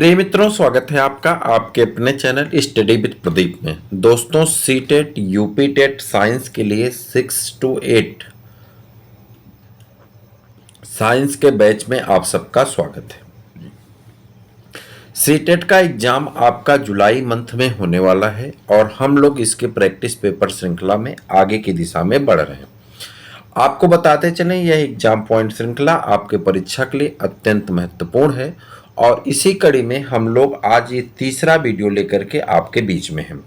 प्रिय मित्रों, स्वागत है आपका आपके अपने चैनल स्टडी विद प्रदीप में। दोस्तों, सीटेट यूपी टेट साइंस के लिए 6 to 8 साइंस के बैच में आप सबका स्वागत है। सीटेट का एग्जाम आपका जुलाई मंथ में होने वाला है और हम लोग इसके प्रैक्टिस पेपर श्रृंखला में आगे की दिशा में बढ़ रहे हैं। आपको बताते चलें, यह एग्जाम पॉइंट श्रृंखला आपके परीक्षा के लिए अत्यंत महत्वपूर्ण है और इसी कड़ी में हम लोग आज ये तीसरा वीडियो लेकर के आपके बीच में हैं।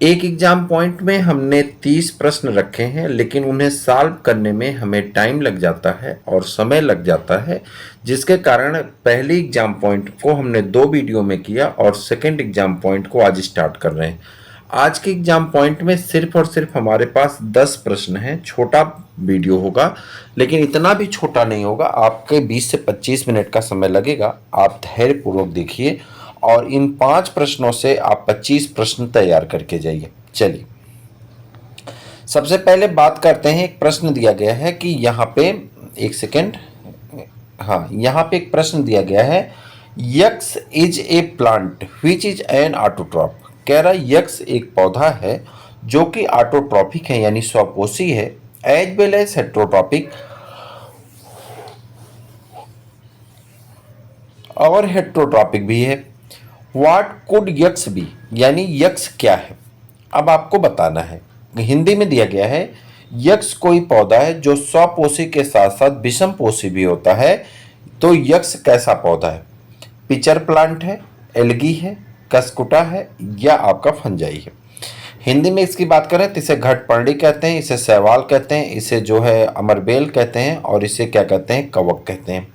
एक एग्जाम पॉइंट में हमने 30 प्रश्न रखे हैं, लेकिन उन्हें सॉल्व करने में हमें टाइम लग जाता है और समय लग जाता है, जिसके कारण पहली एग्जाम पॉइंट को हमने 2 वीडियो में किया और सेकंड एग्जाम पॉइंट को आज स्टार्ट कर रहे हैं। आज के एग्जाम पॉइंट में सिर्फ और सिर्फ हमारे पास 10 प्रश्न हैं। छोटा वीडियो होगा, लेकिन इतना भी छोटा नहीं होगा। आपके 20 से 25 मिनट का समय लगेगा। आप धैर्यपूर्वक देखिए और इन 5 प्रश्नों से आप 25 प्रश्न तैयार करके जाइए। चलिए, सबसे पहले बात करते हैं। एक प्रश्न दिया गया है कि यहाँ पे एक सेकेंड, हाँ, यहाँ पे एक प्रश्न दिया गया है, x is a plant which is an autotroph. कह रहा है यक्स एक पौधा है जो कि ऑटोट्रॉपिक है, यानी स्वपोषी है, एज वेल एज हेट्रोट्रॉपिक और हेट्रोट्रॉपिक भी है। व्हाट कुड यक्स बी, यानी यक्स क्या है। अब आपको बताना है। हिंदी में दिया गया है, यक्स कोई पौधा है जो स्वपोषी के साथ साथ विषमपोषी भी होता है। तो यक्स कैसा पौधा है? पिचर प्लांट है, एल्गी है, कसकुटा है या आपका फंजाई है। हिंदी में इसकी बात करें तो इसे घटपर्णी कहते हैं, इसे शैवाल कहते हैं, इसे जो है अमरबेल कहते हैं और इसे क्या कहते हैं? कवक कहते हैं।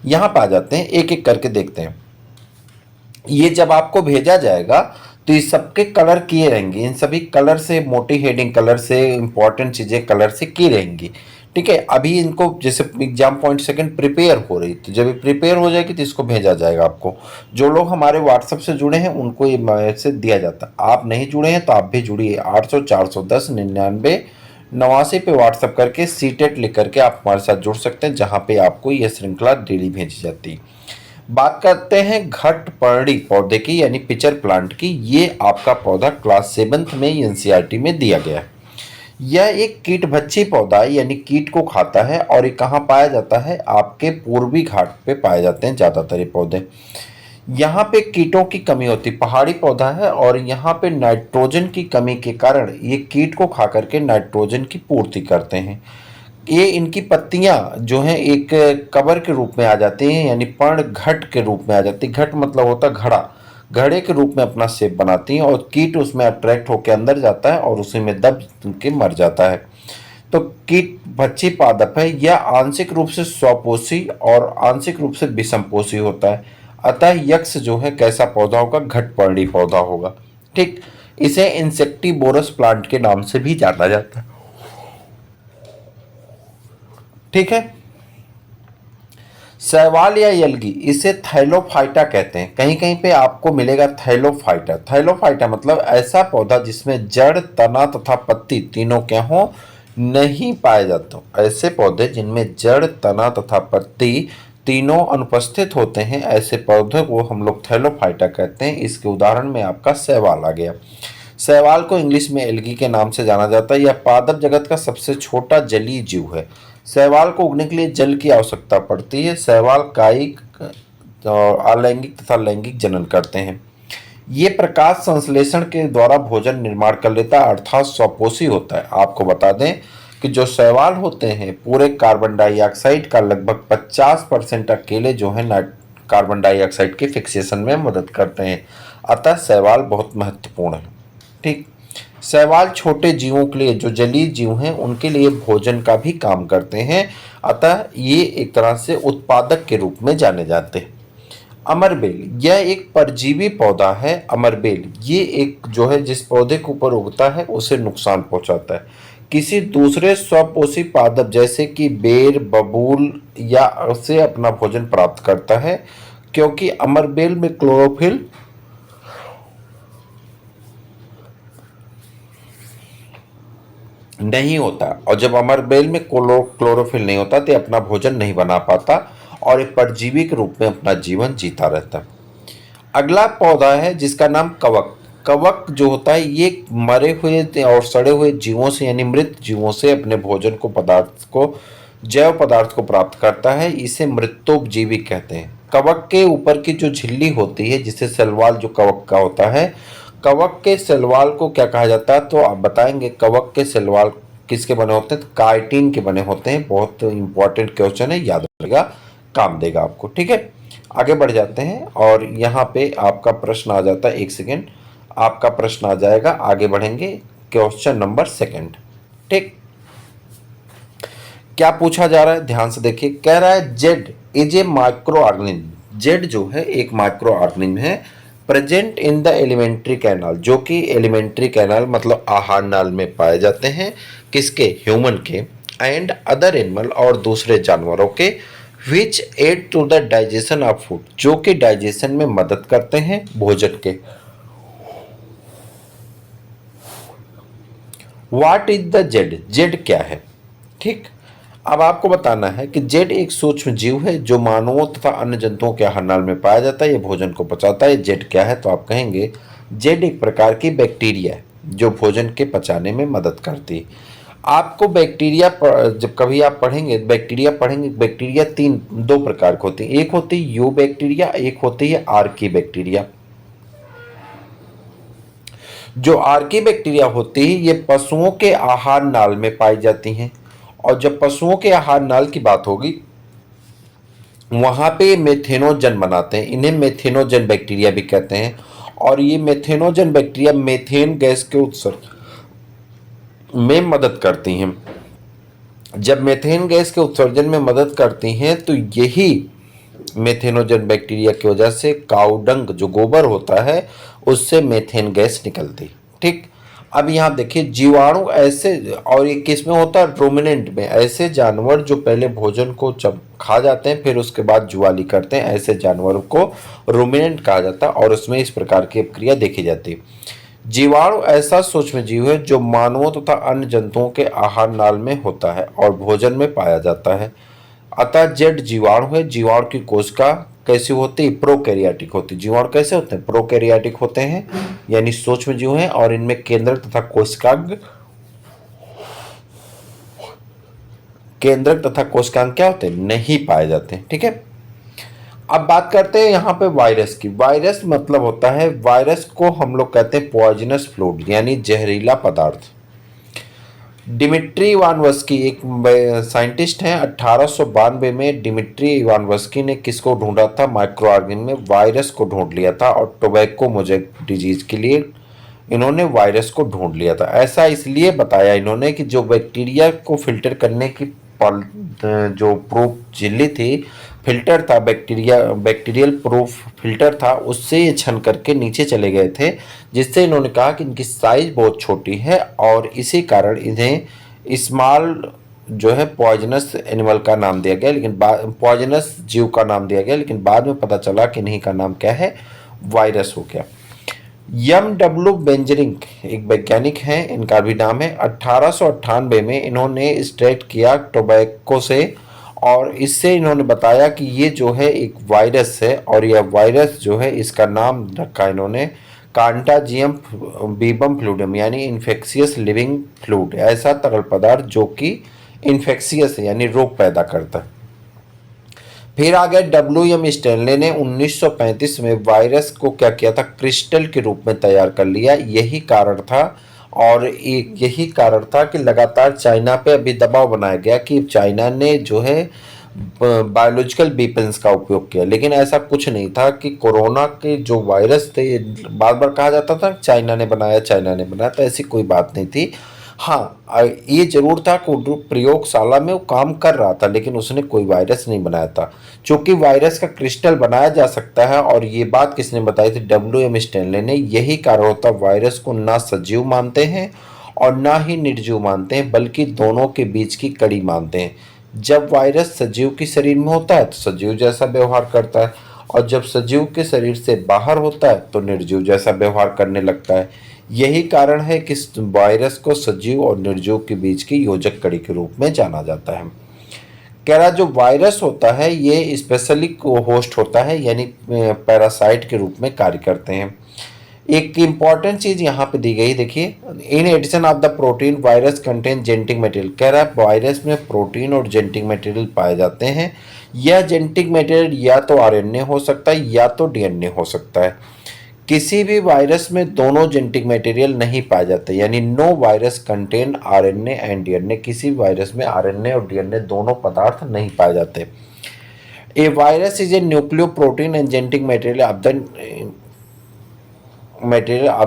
यहाँ पे आ जाते हैं, एक एक करके देखते हैं। ये जब आपको भेजा जाएगा तो इस सबके कलर किए रहेंगे। इन सभी कलर से, मोटी हेडिंग कलर से, इंपॉर्टेंट चीज़ें कलर से की रहेंगी। ठीक है, अभी इनको जैसे एग्जाम पॉइंट सेकंड प्रिपेयर हो रही, तो जब प्रिपेयर हो जाएगी तो इसको भेजा जाएगा आपको। जो लोग हमारे व्हाट्सएप से जुड़े हैं उनको ये मैसेज दिया जाता है। आप नहीं जुड़े हैं तो आप भी जुड़िए। 800 410 99 89 पे व्हाट्सएप करके सीटेट लिख करके आप हमारे साथ जुड़ सकते हैं, जहाँ पे आपको ये श्रृंखला डेली भेजी जाती है। बात करते हैं घटपर्णी पौधे की, यानी पिचर प्लांट की। ये आपका पौधा क्लास 7th में एनसीईआरटी में दिया गया है। यह एक कीटभक्षी पौधा है, यानी कीट को खाता है और ये कहाँ पाया जाता है? आपके पूर्वी घाट पे पाए जाते हैं ज़्यादातर ये पौधे। यहाँ पे कीटों की कमी होती, पहाड़ी पौधा है और यहाँ पे नाइट्रोजन की कमी के कारण ये कीट को खा करके नाइट्रोजन की पूर्ति करते हैं। ये इनकी पत्तियां जो हैं एक कवर के रूप में आ जाती हैं, यानी पर्ण घट के रूप में आ जाती है। घट मतलब होता घड़ा, घड़े के रूप में अपना शेप बनाती हैं और कीट उसमें अट्रैक्ट होकर अंदर जाता है और उसी में दब के मर जाता है। तो कीट भक्षी पादप है। यह आंशिक रूप से स्वपोषी और आंशिक रूप से विषमपोषी होता है। अतः यक्ष जो है कैसा पौधा होगा? घटपर्णी पौधा होगा। ठीक, इसे इंसेक्टिवोरस प्लांट के नाम से भी जाना जाता है। ठीक है, शैवाल या एल्गी, इसे थैलोफाइटा कहते हैं। कहीं कहीं पे आपको मिलेगा थैलोफाइटा। थैलोफाइटा मतलब ऐसा पौधा जिसमें जड़, तना तथा पत्ती तीनों क्या हो? नहीं पाए जाते। ऐसे पौधे जिनमें जड़, तना तथा पत्ती तीनों अनुपस्थित होते हैं, ऐसे पौधे को हम लोग थैलोफाइटा कहते हैं। इसके उदाहरण में आपका शैवाल आ गया। शैवाल को इंग्लिश में एल्गी के नाम से जाना जाता है। यह पादप जगत का सबसे छोटा जलीय जीव है। शैवाल को उगने के लिए जल की आवश्यकता पड़ती है। शैवाल कायिक और अलैंगिक तथा लैंगिक जनन करते हैं। ये प्रकाश संश्लेषण के द्वारा भोजन निर्माण कर लेता है, अर्थात स्वपोषी होता है। आपको बता दें कि जो शैवाल होते हैं पूरे कार्बन डाइऑक्साइड का लगभग 50% अकेले जो है कार्बन डाइऑक्साइड के फिक्सेशन में मदद करते हैं। अतः शैवाल बहुत महत्वपूर्ण है। ठीक, शैवाल छोटे जीवों के लिए, जो जलीय जीव हैं, उनके लिए भोजन का भी काम करते हैं। अतः ये एक तरह से उत्पादक के रूप में जाने जाते हैं। अमरबेल, यह एक परजीवी पौधा है। अमरबेल ये एक जो है जिस पौधे के ऊपर उगता है उसे नुकसान पहुंचाता है। किसी दूसरे स्वपोषी पादप जैसे कि बेर, बबूल या से अपना भोजन प्राप्त करता है, क्योंकि अमरबेल में क्लोरोफिल नहीं होता और जब अमरबेल में क्लोरोफिल नहीं होता तो अपना भोजन नहीं बना पाता और एक परजीवी के रूप में अपना जीवन जीता रहता है। अगला पौधा है जिसका नाम कवक। कवक जो होता है ये मरे हुए और सड़े हुए जीवों से यानी मृत जीवों से अपने भोजन को पदार्थ को जैव पदार्थ को प्राप्त करता है, इसे मृतोपजीवी कहते हैं। कवक के ऊपर की जो झिल्ली होती है जिसे सलवाल जो कवक का होता है, कवक के सलवाल को क्या कहा जाता है तो आप बताएंगे। कवक के सलवाल किसके बने होते हैं तो काइटिन के बने होते हैं। बहुत इंपॉर्टेंट क्वेश्चन है, याद रखिएगा, काम देगा आपको। ठीक है, आगे बढ़ जाते हैं और यहाँ पे आपका प्रश्न आ जाता है, एक सेकेंड, आपका प्रश्न आ जाएगा, आगे बढ़ेंगे, क्वेश्चन नंबर सेकंड। ठीक, क्या पूछा जा रहा है ध्यान से देखिए। कह रहा है Z is a micro organism. Z जो है एक माइक्रो ऑर्गेनिज्म है, present in the alimentary canal, जो कि एलिमेंट्री कैनाल मतलब आहार नाल में पाए जाते हैं, किसके, ह्यूमन के, एंड अदर एनिमल और दूसरे जानवरों के, which aid to the digestion of food, जो कि डाइजेशन में मदद करते हैं भोजन के। What is the Z, Z क्या है। ठीक, अब आपको बताना है कि जेड एक सूक्ष्म जीव है जो मानवों तथा अन्य जंतुओं के आहार नाल में पाया जाता है, ये भोजन को पचाता है। जेड क्या है तो आप कहेंगे जेड एक प्रकार की बैक्टीरिया है जो भोजन के पचाने में मदद करती है। आपको बैक्टीरिया जब कभी आप पढ़ेंगे बैक्टीरिया पढ़ेंगे, बैक्टीरिया दो प्रकार के होते हैं, एक होती है यू बैक्टीरिया, एक होती है आर्की बैक्टीरिया। जो आर्की बैक्टीरिया होती है ये पशुओं के आहार नाल में पाई जाती हैं, और जब पशुओं के आहार नाल की बात होगी वहां पे मेथेनोजन बनाते हैं, इन्हें मेथेनोजन बैक्टीरिया भी कहते हैं। और ये मेथेनोजन बैक्टीरिया मेथेन गैस के उत्सर्जन में मदद करती हैं। जब मेथेन गैस के उत्सर्जन में मदद करती हैं तो यही मेथेनोजन बैक्टीरिया की वजह से काउडंग जो गोबर होता है उससे मेथेन गैस निकलती। ठीक, अब यहाँ देखिए जीवाणु ऐसे, और ये किस में होता है, रोमिनेंट में, ऐसे जानवर जो पहले भोजन को खा जाते हैं फिर उसके बाद जुआली करते हैं, ऐसे जानवरों को रोमिनेंट कहा जाता है और उसमें इस प्रकार की प्रक्रिया देखी जाती है। जीवाणु ऐसा सूक्ष्म जीव है जो मानवों तथा अन्य जंतुओं के आहार नाल में होता है और भोजन में पाया जाता है। अतः जेड जीवाणु है। जीवाणु की कोशिका कैसी होती है, प्रोकैरियोटिक होती है। जीवाणु कैसे होते हैं, प्रोकैरियोटिक होते हैं, यानी सूक्ष्म जीव हैं, और इनमें केंद्रक तथा कोशिकांग क्या होते हैं, नहीं पाए जाते हैं। ठीक है, अब बात करते हैं यहाँ पे वायरस की। वायरस मतलब होता है, वायरस को हम लोग कहते हैं पॉइजनस फ्लूइड यानी जहरीला पदार्थ। डिमिट्री इवानोव्स्की एक साइंटिस्ट हैं, 1892 में डिमिट्री इवानोव्स्की ने किसको ढूंढा था, माइक्रो ऑर्गेनिज्म में वायरस को ढूंढ लिया था, और टोबैको मोजेक डिजीज के लिए इन्होंने वायरस को ढूंढ लिया था। ऐसा इसलिए बताया इन्होंने कि जो बैक्टीरिया को फिल्टर करने की जो प्रूफ झिल्ली थी, फिल्टर था, बैक्टीरियल प्रूफ फिल्टर था, उससे ये छन करके नीचे चले गए थे, जिससे इन्होंने कहा कि इनकी साइज बहुत छोटी है और इसी कारण इन्हें स्मॉल जो है पॉइजनस एनिमल का नाम दिया गया, लेकिन पॉइजनस जीव का नाम दिया गया, लेकिन बाद में पता चला कि इन्हीं का नाम क्या है, वायरस हो गया। M.W. बेंजरिंग एक वैज्ञानिक हैं, इनका भी नाम है। 1898 में इन्होंने एक्सट्रैक्ट किया टोबैको से, और इससे इन्होंने बताया कि ये जो है एक वायरस है, और यह वायरस जो है इसका नाम रखा इन्होंने कांटाजियम बीबम फ्लूइडम, यानी इन्फेक्शियस लिविंग फ्लूइड, ऐसा तरल पदार्थ जो कि इन्फेक्शियस है यानी रोग पैदा करता है। फिर आ गए W.M. स्टैनले ने 1935 में वायरस को क्या किया था, क्रिस्टल के रूप में तैयार कर लिया। यही कारण था, और यही कारण था कि लगातार चाइना पे अभी दबाव बनाया गया कि चाइना ने जो है बायोलॉजिकल वेपन्स का उपयोग किया, लेकिन ऐसा कुछ नहीं था कि कोरोना के जो वायरस थे बार बार कहा जाता था चाइना ने बनाया, चाइना ने बनाया, तो ऐसी कोई बात नहीं थी। हाँ, ये जरूर था कि प्रयोगशाला में वो काम कर रहा था, लेकिन उसने कोई वायरस नहीं बनाया था। क्योंकि वायरस का क्रिस्टल बनाया जा सकता है, और ये बात किसने बताई थी, W.M. स्टैनले ने। यही कारण होता वायरस को ना सजीव मानते हैं और ना ही निर्जीव मानते हैं, बल्कि दोनों के बीच की कड़ी मानते हैं। जब वायरस सजीव के शरीर में होता है तो सजीव जैसा व्यवहार करता है, और जब सजीव के शरीर से बाहर होता है तो निर्जीव जैसा व्यवहार करने लगता है। यही कारण है कि वायरस को सजीव और निर्जीव के बीच की योजक कड़ी के रूप में जाना जाता है। कह रहा जो वायरस होता है ये स्पेशली होस्ट होता है, यानी पैरासाइट के रूप में कार्य करते हैं। एक इम्पॉर्टेंट चीज यहाँ पे दी गई, देखिए, in addition of the protein virus contain genetic material. कह रहा है वायरस में प्रोटीन और जेनेटिक मटेरियल पाए जाते हैं। यह जेनेटिक मटेरियल या तो आरएनए हो सकता है या तो डीएनए हो सकता है। किसी भी वायरस में दोनों जेनेटिक मटेरियल नहीं पाए जाते, यानी no virus contain RNA and DNA. किसी वायरस में आरएनए और डीएनए दोनों पदार्थ नहीं पाए जाते। A virus is a nucleo protein and genetic material of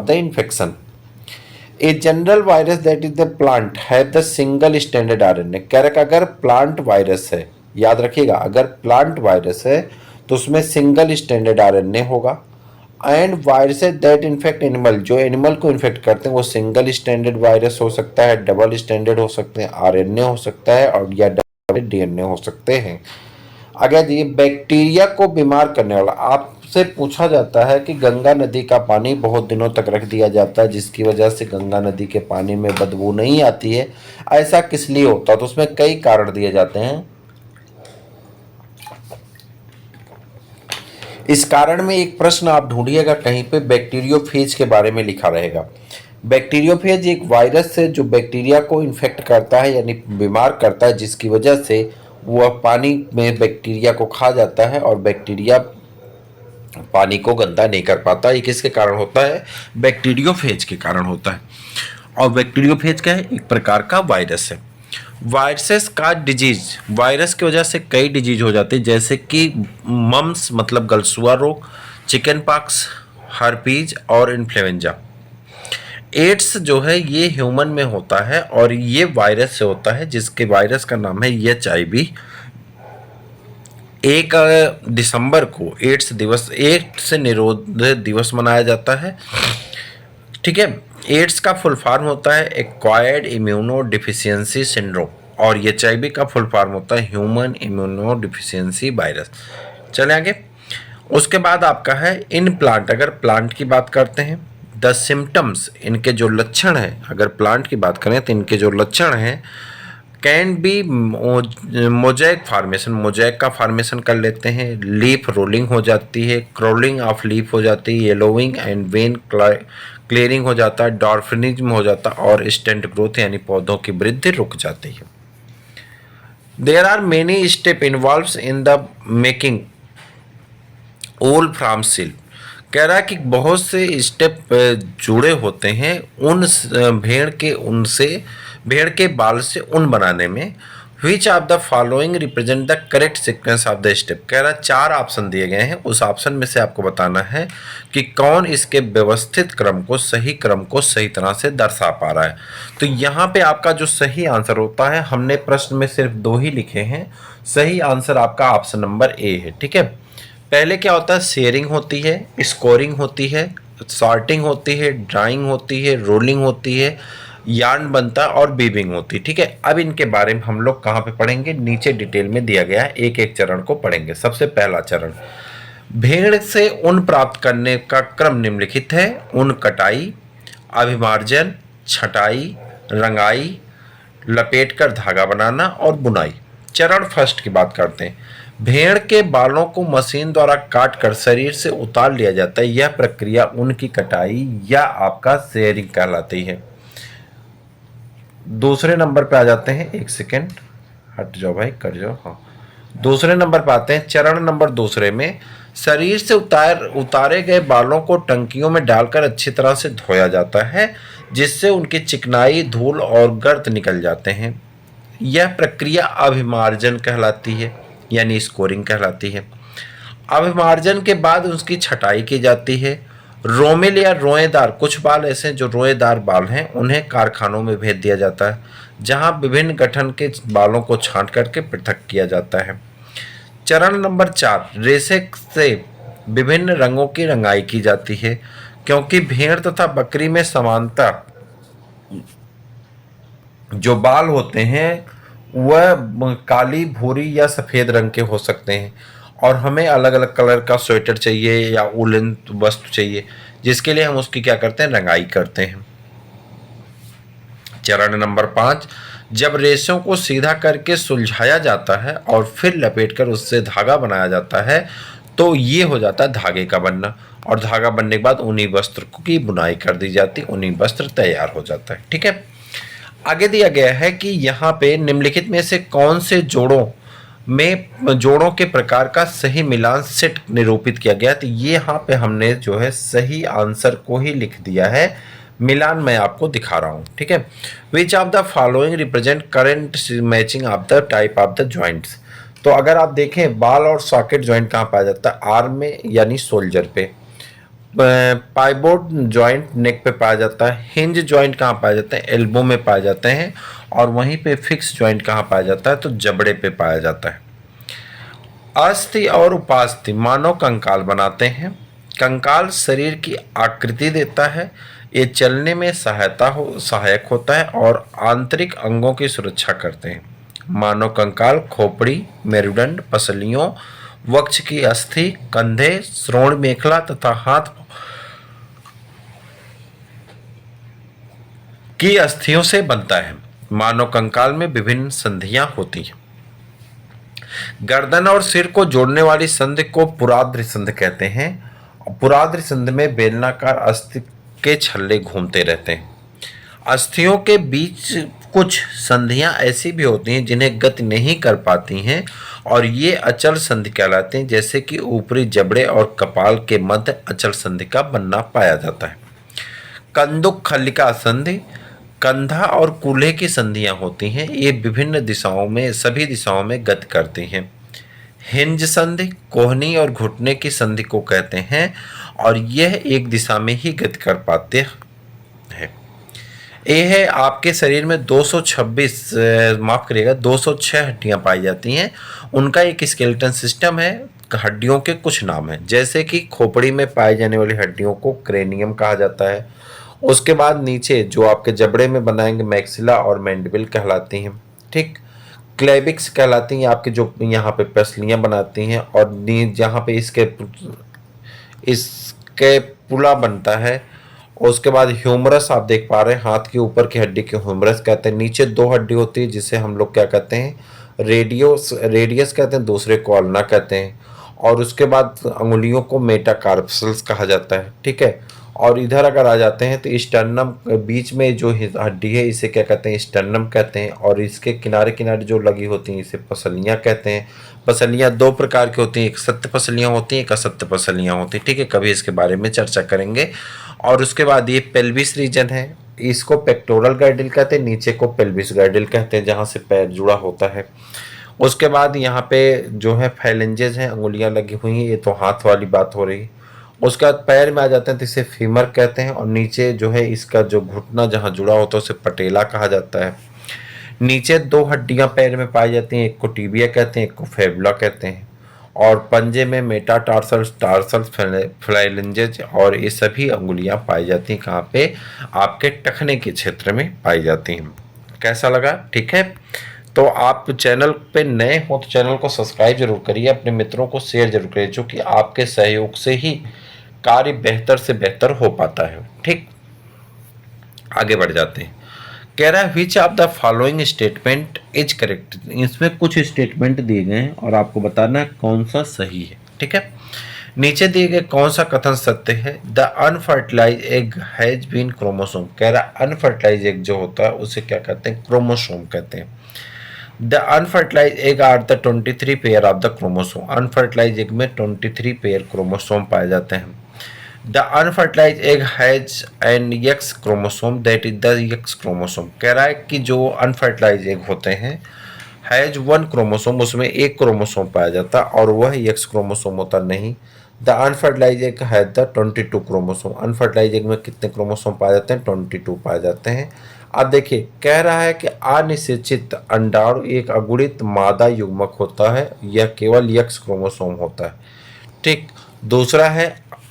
the infection. A general virus that is the plant have the single standard RNA. कह रहा अगर प्लांट वायरस है, याद रखिएगा, अगर प्लांट वायरस है तो उसमें सिंगल स्टैंडर्ड आरएनए होगा। And virus that infect animal, जो एनिमल को इन्फेक्ट करते हैं वो सिंगल स्टैंडर्ड वायरस हो सकता है, डबल स्टैंडर्ड हो सकते हैं, आरएनए हो सकता है और या डबल डीएनए हो सकते हैं। अगर ये बैक्टीरिया को बीमार करने वाला, आपसे पूछा जाता है कि गंगा नदी का पानी बहुत दिनों तक रख दिया जाता है जिसकी वजह से गंगा नदी के पानी में बदबू नहीं आती है, ऐसा किस लिए होता है? तो उसमें कई कारण दिए जाते हैं। इस कारण में एक प्रश्न आप ढूंढिएगा कहीं पे, बैक्टीरियोफेज के बारे में लिखा रहेगा। बैक्टीरियोफेज एक वायरस है जो बैक्टीरिया को इन्फेक्ट करता है, यानी बीमार करता है, जिसकी वजह से वह पानी में बैक्टीरिया को खा जाता है और बैक्टीरिया पानी को गंदा नहीं कर पाता। ये किसके कारण होता है? बैक्टीरियोफेज के कारण होता है। और बैक्टीरियोफेज क्या है? एक प्रकार का वायरस है। वायरसेस का डिजीज, वायरस की वजह से कई डिजीज हो जाते हैं, जैसे कि मम्स मतलब गलसुआ रोग, चिकन पॉक्स, हर्पीज और इन्फ्लुएंजा। एड्स जो है ये ह्यूमन में होता है और ये वायरस से होता है, जिसके वायरस का नाम है HIV। 1 दिसंबर को एड्स निरोध दिवस मनाया जाता है। ठीक है। एड्स का फुल फॉर्म होता है एक्वायर्ड इम्यूनो डिफिशियंसी सिंड्रोम और HIV का फुल फॉर्म होता है ह्यूमन इम्यूनो डिफिशियंसी वायरस। चले आगे। उसके बाद आपका है इन प्लांट, अगर प्लांट की बात करते हैं, द सिम्टम्स, इनके जो लक्षण हैं, अगर प्लांट की बात करें तो इनके जो लक्षण हैं, can be mosaic formation, mosaic का फार्मेशन कर लेते हैं, लीफ रोलिंग हो जाती है, क्रॉलिंग ऑफ लीफ हो जाती है, येलोइंग एंड वेन क्लियरिंग हो जाता है, डॉर्फिनिज्म हो जाता है और स्टेंट ग्रोथ यानी पौधों की वृद्धि रुक जाती है। There are many step involves in the making wool from silk. कह रहा है कि बहुत से स्टेप जुड़े होते हैं उन भेड़ के बाल से ऊन बनाने में। Which of the following represent the correct sequence of the step. कह रहा है 4 ऑप्शन दिए गए हैं, उस ऑप्शन में से आपको बताना है कि कौन इसके व्यवस्थित क्रम को, सही क्रम को सही तरह से दर्शा पा रहा है। तो यहाँ पे आपका जो सही आंसर होता है, हमने प्रश्न में सिर्फ 2 ही लिखे हैं, सही आंसर आपका ऑप्शन नंबर ए है। ठीक है। पहले क्या होता है? शेयरिंग होती है, स्कोरिंग होती है, सॉर्टिंग होती है, ड्राइंग होती है, रोलिंग होती है, यार्न बनता है और बीबिंग होती है। ठीक है। अब इनके बारे में हम लोग कहाँ पे पढ़ेंगे? नीचे डिटेल में दिया गया है, एक एक चरण को पढ़ेंगे। सबसे पहला चरण, भेड़ से ऊन प्राप्त करने का क्रम निम्नलिखित है: ऊन कटाई, अभिमार्जन, छटाई, रंगाई, लपेटकर धागा बनाना और बुनाई। चरण फर्स्ट की बात करते हैं। भेड़ के बालों को मशीन द्वारा काटकर शरीर से उतार लिया जाता है। यह प्रक्रिया ऊन की कटाई या आपका शेयरिंग कहलाती है। दूसरे नंबर पे आ जाते हैं, एक सेकेंड हट जाओ भाई, कर जाओ। हाँ, दूसरे नंबर पे आते हैं। चरण नंबर दूसरे में शरीर से उतारे गए बालों को टंकियों में डालकर अच्छी तरह से धोया जाता है, जिससे उनकी चिकनाई, धूल और गर्द निकल जाते हैं। यह प्रक्रिया अभिमार्जन कहलाती है, यानी स्कोरिंग कहलाती है। अभिमार्जन के बाद उसकी छटाई की जाती है। रोमेल या रोएदार, कुछ बाल ऐसे जो रोएदार बाल हैं, उन्हें कारखानों में भेज दिया जाता है, जहां विभिन्न गठन के बालों को छांट करके पृथक किया जाता है। चरण नंबर 4, रेशे से विभिन्न रंगों की रंगाई की जाती है, क्योंकि भेड़ तथा बकरी में समानता जो बाल होते हैं वह काली, भूरी या सफ़ेद रंग के हो सकते हैं और हमें अलग अलग कलर का स्वेटर चाहिए या वूलन वस्त्र चाहिए, जिसके लिए हम उसकी क्या करते हैं? रंगाई करते हैं। चरण नंबर 5, जब रेशों को सीधा करके सुलझाया जाता है और फिर लपेटकर उससे धागा बनाया जाता है तो ये हो जाता है धागे का बनना, और धागा बनने के बाद ऊनी वस्त्र की बुनाई कर दी जाती है, ऊनी वस्त्र तैयार हो जाता है। ठीक है, आगे दिया गया है कि यहाँ पे निम्नलिखित में से कौन से जोड़ों के प्रकार का सही मिलान सेट निरूपित किया गया। तो ये यहाँ पे हमने जो है सही आंसर को ही लिख दिया है, मिलान मैं आपको दिखा रहा हूँ। ठीक है, which of the following represent current matching of the type of the joints. तो अगर आप देखें बाल और सॉकेट ज्वाइंट कहाँ पाया जाता है, आर्म में यानी शोल्डर पे। पाइवोट ज्वाइंट नेक पे पाया जाता है। हिंज ज्वाइंट कहाँ पाया जाता है, एल्बो में पाए जाते हैं। और वहीं पे फिक्स ज्वाइंट कहाँ पाया जाता है, तो जबड़े पे पाया जाता है। अस्थि और उपास्थि मानव कंकाल बनाते हैं। कंकाल शरीर की आकृति देता है, ये चलने में सहायक होता है और आंतरिक अंगों की सुरक्षा करते हैं। मानव कंकाल खोपड़ी, मेरुदंड, पसलियों, वक्ष की अस्थि, कंधे, श्रोण मेखला तथा हाथ की अस्थियों से बनता है। मानव कंकाल में विभिन्न संधियां होती हैं। गर्दन और सिर को जोड़ने वाली संधि को पुराद्रि संधि कहते हैं। पुराद्रि संधि में बेलनाकार अस्थि के छल्ले घूमते रहते हैं। अस्थियों के बीच कुछ संधियां ऐसी भी होती हैं जिन्हें गति नहीं कर पाती हैं और ये अचल संधि कहलाते हैं, जैसे कि ऊपरी जबड़े और कपाल के मध्य अचल संधि का बनना पाया जाता है। कंदुक खल्लिका संधि कंधा और कूल्हे की संधियां होती हैं, ये विभिन्न दिशाओं में सभी दिशाओं में गति करती हैं। हिंज संधि कोहनी और घुटने की संधि को कहते हैं और यह एक दिशा में ही गति कर पाते हैं। ये है आपके शरीर में 206 हड्डियां पाई जाती हैं। उनका एक स्केलेटन सिस्टम है। हड्डियों के कुछ नाम हैं, जैसे कि खोपड़ी में पाई जाने वाली हड्डियों को क्रेनियम कहा जाता है। उसके बाद नीचे जो आपके जबड़े में बनाएंगे मैक्सिला और मैंडिबल कहलाती हैं। ठीक, क्लेविक्स कहलाती हैं आपके जो यहाँ पे पसलियाँ बनाती हैं, और जहाँ पे इसके पुला बनता है। उसके बाद ह्यूमरस आप देख पा रहे हैं, हाथ के ऊपर की हड्डी के ह्यूमरस कहते हैं। नीचे 2 हड्डी होती है जिसे हम लोग क्या कहते हैं, रेडियस कहते हैं, दूसरे को अल्ना कहते हैं। और उसके बाद अंगुलियों को मेटाकार्पल्स कहा जाता है। ठीक है, और इधर अगर आ जाते हैं तो स्टर्नम बीच में जो हड्डी है इसे क्या कहते हैं, स्टर्नम कहते हैं। और इसके किनारे किनारे जो लगी होती हैं इसे पसलियाँ कहते हैं। पसलियाँ 2 प्रकार की होती हैं, एक सत्य पसलियाँ होती हैं, एक असत्य पसलियाँ होती हैं। ठीक है, कभी इसके बारे में चर्चा करेंगे। और उसके बाद ये पेल्विस रीजन है, इसको पेक्टोरल गाइडल कहते हैं, नीचे को पेल्विस गाइडल कहते हैं, जहाँ से पैर जुड़ा होता है। उसके बाद यहाँ पे जो है फैलेंजेस हैं, अंगुलियाँ लगी हुई हैं, ये तो हाथ वाली बात हो रही। उसके बाद पैर में आ जाते हैं तो इसे फीमर कहते हैं। और नीचे जो है इसका जो घुटना जहाँ जुड़ा होता है उसे पटेला कहा जाता है। नीचे 2 हड्डियाँ पैर में पाई जाती हैं, एक को टिबिया कहते हैं, एक को फेबुला कहते हैं। और पंजे में मेटाटार्सल, टार्सल, फ्लैलेंजेज और ये सभी अंगुलियां पाई जाती हैं। कहाँ पे, आपके टखने के क्षेत्र में पाई जाती हैं। कैसा लगा? ठीक है, तो आप चैनल पे नए हो तो चैनल को सब्सक्राइब जरूर करिए, अपने मित्रों को शेयर जरूर करिए, क्योंकि आपके सहयोग से ही कार्य बेहतर से बेहतर हो पाता है। ठीक, आगे बढ़ जाते हैं। कह रहा है which of the following statement is correct. इसमें कुछ स्टेटमेंट दिए गए हैं और आपको बताना है कौन सा सही है। ठीक है, नीचे दिए गए कौन सा कथन सत्य है। The unfertilize egg has been chromosome. कह रहा है अनफर्टिलाइज एग जो होता है उसे क्या कहते हैं, क्रोमोसोम कहते हैं। The unfertilize egg are the 23 pair of the chromosome. Unfertilize egg में 23 पेयर क्रोमोसोम पाए जाते हैं। The unfertilize egg has an X chromosome that is the X chromosome. कह रहा है कि जो अनफर्टिलाइज एग होते हैं हैज 1 क्रोमोसोम, उसमें 1 क्रोमोसोम पाया जाता और वह एक्स क्रोमोसोम होता नहीं। The unfertilize egg has the 22 chromosome. Unfertilize egg में कितने क्रोमोसोम पाए जाते हैं, 22 पाए जाते हैं। अब देखिए, कह रहा है कि अनिषेचित अंडाणु एक अगुणित मादा युग्मक होता है, यह केवल एक्स क्रोमोसोम होता है। ठीक, दूसरा है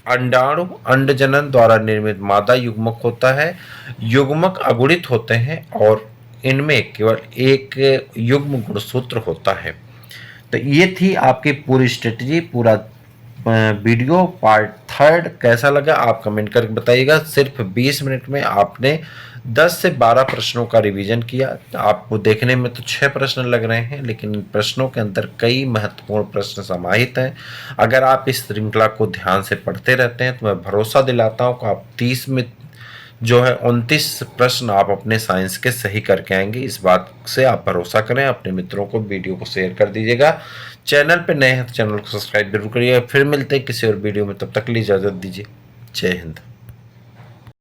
अंडाणु अंडजनन द्वारा निर्मित मादा युग्मक होता है। युग्मक अगुणित होते हैं और इनमें केवल एक युग्म गुणसूत्र होता है। तो ये थी आपकी पूरी स्ट्रेटजी, पूरा वीडियो पार्ट था। थर्ड कैसा लगा आप कमेंट करके बताइएगा। सिर्फ 20 मिनट में आपने 10 से 12 प्रश्नों का रिवीजन किया। आपको देखने में तो 6 प्रश्न लग रहे हैं, लेकिन इन प्रश्नों के अंदर कई महत्वपूर्ण प्रश्न समाहित हैं। अगर आप इस श्रृंखला को ध्यान से पढ़ते रहते हैं तो मैं भरोसा दिलाता हूँ कि आप 30 में जो है 29 प्रश्न आप अपने साइंस के सही करके आएंगे। इस बात से आप भरोसा करें। अपने मित्रों को वीडियो को शेयर कर दीजिएगा। चैनल पे नए हैं तो चैनल को सब्सक्राइब जरूर करिएगा। फिर मिलते हैं किसी और वीडियो में, तब तक के लिए इजाजत दीजिए। जय हिंद।